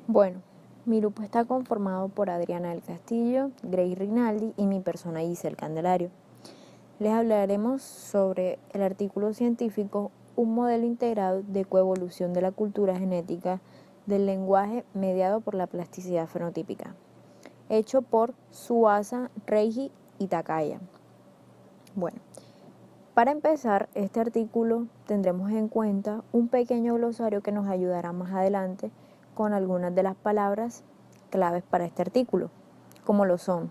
Bueno, mi grupo está conformado por Adriana del Castillo, Grace Rinaldi y mi persona Giselle Candelario. Les hablaremos sobre el artículo científico Un modelo integrado de coevolución de la cultura genética del lenguaje mediado por la plasticidad fenotípica, hecho por Suasa, Reiji y Takaya. Bueno, para empezar este artículo tendremos en cuenta un pequeño glosario que nos ayudará más adelante con algunas de las palabras claves para este artículo, como lo son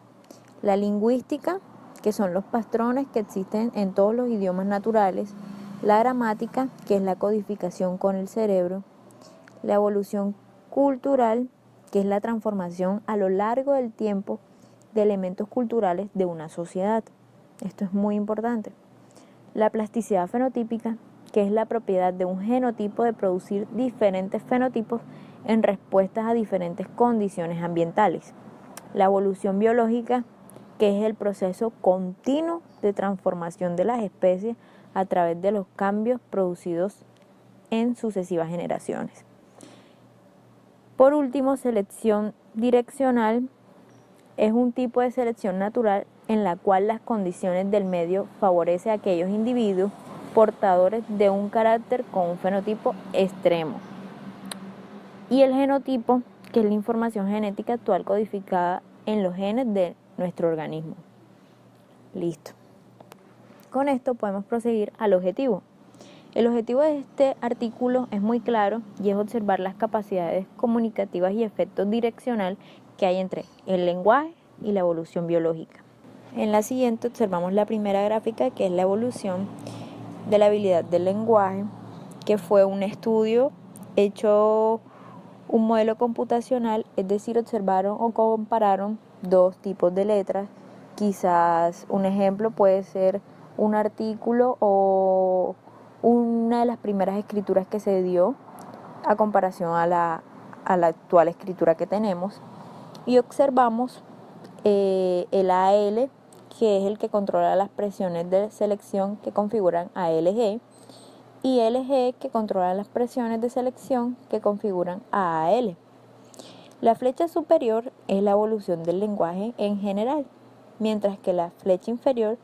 la lingüística, que son los patrones que existen en todos los idiomas naturales, la gramática, que es la codificación con el cerebro, la evolución cultural, que es la transformación a lo largo del tiempo de elementos culturales de una sociedad. Esto es muy importante. La plasticidad fenotípica, que es la propiedad de un genotipo de producir diferentes fenotipos en respuestas a diferentes condiciones ambientales. La evolución biológica, que es el proceso continuo de transformación de las especies a través de los cambios producidos en sucesivas generaciones. Por último, selección direccional es un tipo de selección natural en la cual las condiciones del medio favorecen a aquellos individuos portadores de un carácter con un fenotipo extremo. Y el genotipo, que es la información genética actual codificada en los genes de nuestro organismo. Listo. Con esto podemos proseguir al objetivo. El objetivo de este artículo es muy claro y es observar las capacidades comunicativas y efectos direccional que hay entre el lenguaje y la evolución biológica. En la siguiente observamos la primera gráfica, que es la evolución de la habilidad del lenguaje, que fue un estudio hecho un modelo computacional, es decir, observaron o compararon dos tipos de letras. Quizás un ejemplo puede ser un artículo o una de las primeras escrituras que se dio a comparación a la actual escritura que tenemos, y observamos el AL, que es el que controla las presiones de selección que configuran ALG, y LG, que controla las presiones de selección que configuran AAL. La flecha superior es la evolución del lenguaje en general, mientras que la flecha inferior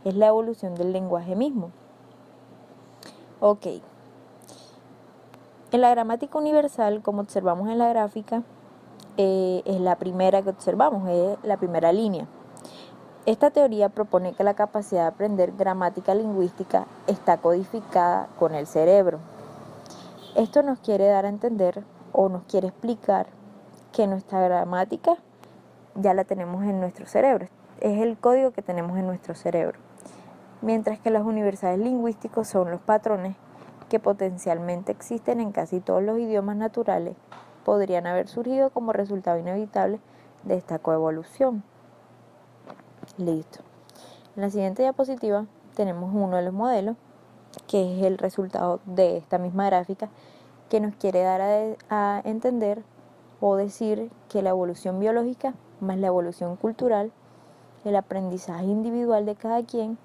es la evolución del lenguaje mismo. Ok. En la gramática universal, como observamos en la gráfica, es la primera que observamos, es la primera línea. Esta teoría propone que la capacidad de aprender gramática lingüística está codificada con el cerebro. Esto nos quiere dar a entender o nos quiere explicar que nuestra gramática ya la tenemos en nuestro cerebro. Es el código que tenemos en nuestro cerebro. Mientras que los universales lingüísticos son los patrones que potencialmente existen en casi todos los idiomas naturales, podrían haber surgido como resultado inevitable de esta coevolución. Listo. En la siguiente diapositiva tenemos uno de los modelos, que es el resultado de esta misma gráfica, que nos quiere dar a entender o decir que la evolución biológica más la evolución cultural, el aprendizaje individual de cada quien,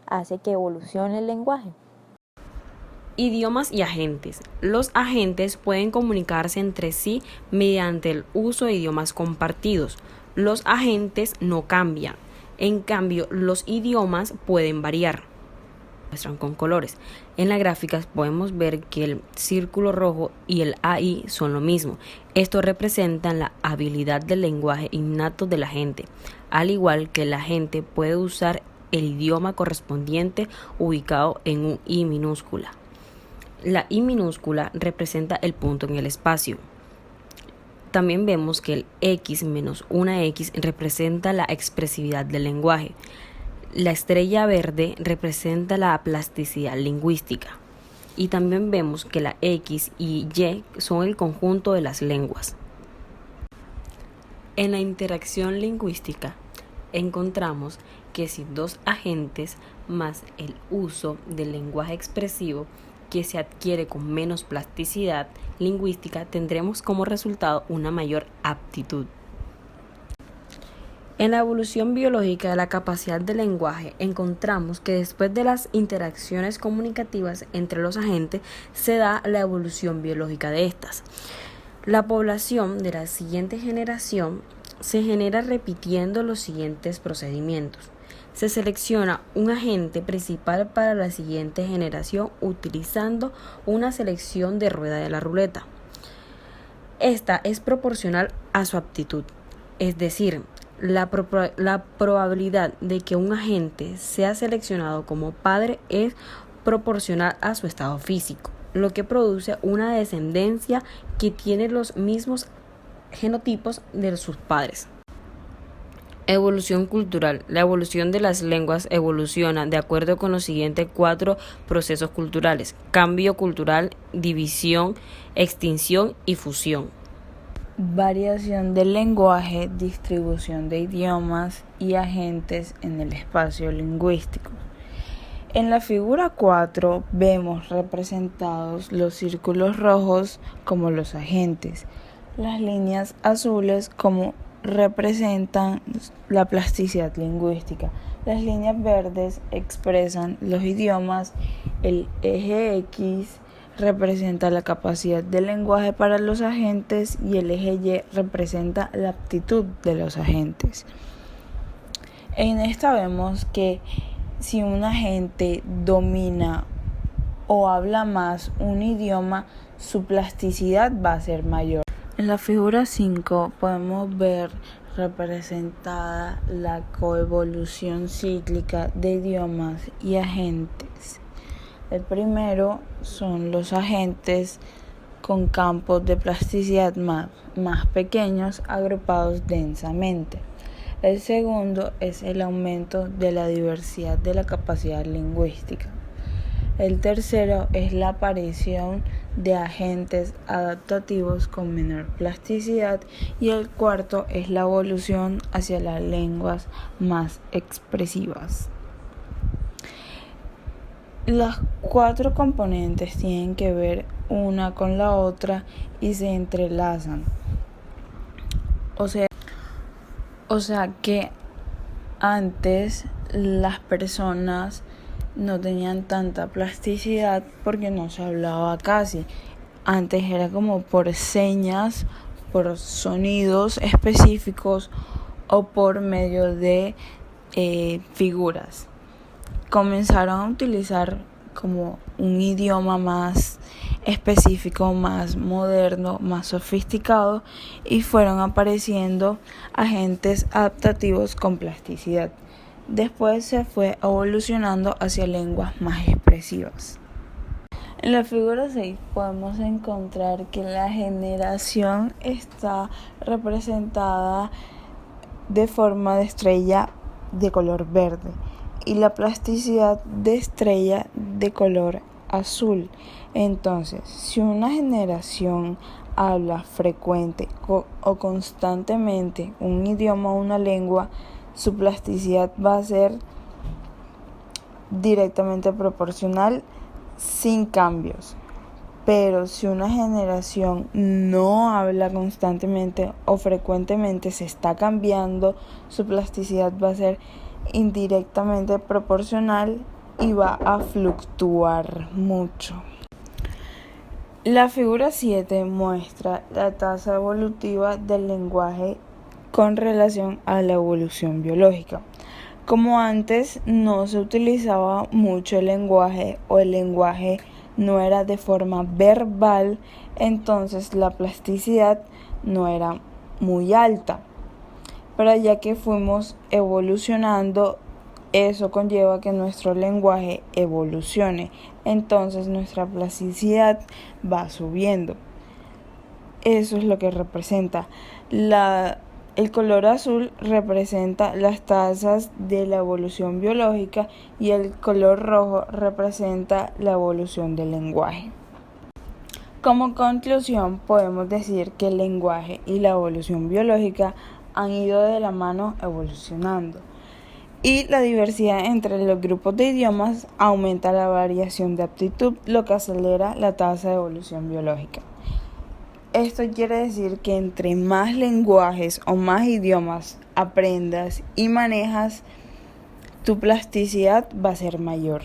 hace que evolucione el lenguaje. Idiomas y agentes. Los agentes pueden comunicarse entre sí mediante el uso de idiomas compartidos. Los agentes no cambian. En cambio, los idiomas pueden variar. Muestran con colores. En las gráficas podemos ver que el círculo rojo y el AI son lo mismo. Esto representa la habilidad del lenguaje innato de la gente, al igual que la gente puede usar el idioma correspondiente ubicado en un I minúscula. La I minúscula representa el punto en el espacio. También vemos que el X menos una X representa la expresividad del lenguaje. La estrella verde representa la plasticidad lingüística. Y también vemos que la X y Y son el conjunto de las lenguas. En la interacción lingüística encontramos que si dos agentes más el uso del lenguaje expresivo que se adquiere con menos plasticidad lingüística, tendremos como resultado una mayor aptitud. En la evolución biológica de la capacidad del lenguaje encontramos que después de las interacciones comunicativas entre los agentes se da la evolución biológica de estas. La población de la siguiente generación se genera repitiendo los siguientes procedimientos. Se selecciona un agente principal para la siguiente generación utilizando una selección de rueda de la ruleta. Esta es proporcional a su aptitud, es decir, la probabilidad de que un agente sea seleccionado como padre es proporcional a su estado físico, lo que produce una descendencia que tiene los mismos genotipos de sus padres. Evolución cultural. La evolución de las lenguas evoluciona de acuerdo con los siguientes 4 procesos culturales: cambio cultural, división, extinción y fusión. Variación del lenguaje, distribución de idiomas y agentes en el espacio lingüístico. En la figura 4 vemos representados los círculos rojos como los agentes, las líneas azules como representan la plasticidad lingüística, las líneas verdes expresan los idiomas, el eje X representa la capacidad del lenguaje para los agentes y el eje Y representa la aptitud de los agentes. En esta vemos que si un agente domina o habla más un idioma, su plasticidad va a ser mayor. En la figura 5 podemos ver representada la coevolución cíclica de idiomas y agentes. El primero son los agentes con campos de plasticidad más pequeños agrupados densamente. El segundo es el aumento de la diversidad de la capacidad lingüística. El tercero es la aparición de agentes adaptativos con menor plasticidad y el cuarto es la evolución hacia las lenguas más expresivas. Las 4 componentes tienen que ver una con la otra y se entrelazan. O sea que antes las personas no tenían tanta plasticidad porque no se hablaba casi. Antes era como por señas, por sonidos específicos o por medio de figuras. Comenzaron a utilizar como un idioma más específico, más moderno, más sofisticado y fueron apareciendo agentes adaptativos con plasticidad. Después se fue evolucionando hacia lenguas más expresivas. En la figura 6 podemos encontrar que la generación está representada de forma de estrella de color verde y la plasticidad de estrella de color azul. Entonces, si una generación habla frecuente o constantemente un idioma o una lengua, su plasticidad va a ser directamente proporcional sin cambios. Pero si una generación no habla constantemente o frecuentemente, se está cambiando, su plasticidad va a ser indirectamente proporcional y va a fluctuar mucho. La figura 7 muestra la tasa evolutiva del lenguaje con relación a la evolución biológica. Como antes no se utilizaba mucho el lenguaje o el lenguaje no era de forma verbal, entonces la plasticidad no era muy alta. Pero ya que fuimos evolucionando, eso conlleva que nuestro lenguaje evolucione, entonces nuestra plasticidad va subiendo. Eso es lo que representa. El color azul representa las tasas de la evolución biológica y el color rojo representa la evolución del lenguaje. Como conclusión, podemos decir que el lenguaje y la evolución biológica han ido de la mano evolucionando. Y la diversidad entre los grupos de idiomas aumenta la variación de aptitud, lo que acelera la tasa de evolución biológica. Esto quiere decir que entre más lenguajes o más idiomas aprendas y manejas, tu plasticidad va a ser mayor.